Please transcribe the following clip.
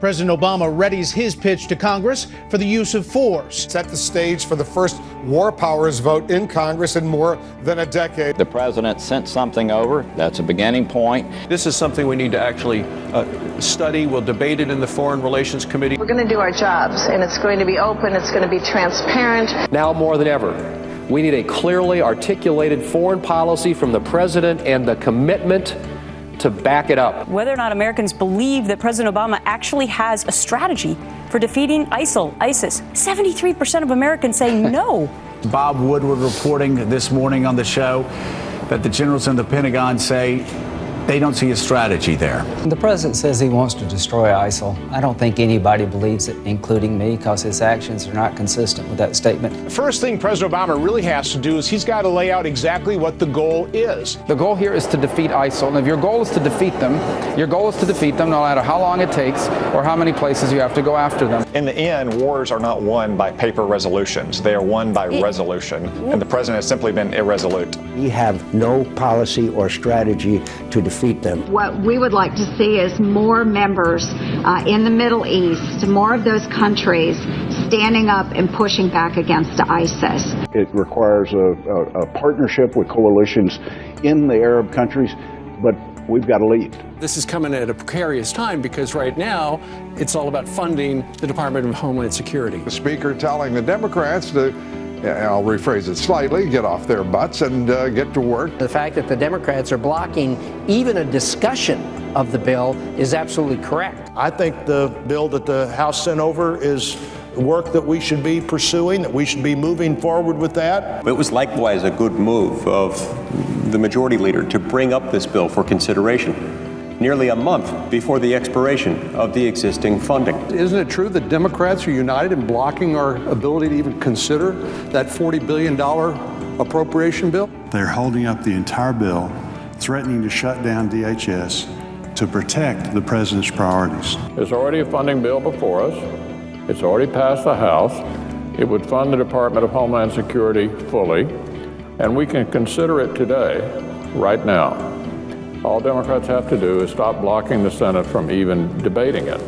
President Obama readies his pitch to Congress for the use of force. Set the stage for the first war powers vote in Congress in more than a decade. The president sent something over. That's a beginning point. This is something we need to actually study. We'll debate it in the Foreign Relations Committee. We're going to do our jobs, and it's going to be open. It's going to be transparent. Now more than ever, we need a clearly articulated foreign policy from the president and the commitment to back it up. Whether or not Americans believe that President Obama actually has a strategy for defeating ISIL, ISIS, 73% of Americans say no. Bob Woodward reporting this morning on the show that the generals in the Pentagon say they don't see a strategy there. The president says he wants to destroy ISIL. I don't think anybody believes it, including me, because his actions are not consistent with that statement. The first thing President Obama really has to do is he's got to lay out exactly what the goal is. The goal here is to defeat ISIL. And if your goal is to defeat them, your goal is to defeat them no matter how long it takes or how many places you have to go after them. In the end, wars are not won by paper resolutions. They are won by resolution. And the president has simply been irresolute. We have no policy or strategy to defeat them. What we would like to see is more members in the Middle East, more of those countries standing up and pushing back against ISIS. It requires a partnership with coalitions in the Arab countries, but we've got to lead. This is coming at a precarious time because right now it's all about funding the Department of Homeland Security. The Speaker telling the Democrats to, I'll rephrase it slightly, get off their butts and get to work. The fact that the Democrats are blocking even a discussion of the bill is absolutely correct. I think the bill that the House sent over is work that we should be pursuing, that we should be moving forward with that. It was likewise a good move of the majority leader to bring up this bill for consideration nearly a month before the expiration of the existing funding. Isn't it true that Democrats are united in blocking our ability to even consider that $40 billion appropriation bill? They're holding up the entire bill, threatening to shut down DHS to protect the president's priorities. There's already a funding bill before us. It's already passed the House. It would fund the Department of Homeland Security fully, and we can consider it today, right now. All Democrats have to do is stop blocking the Senate from even debating it.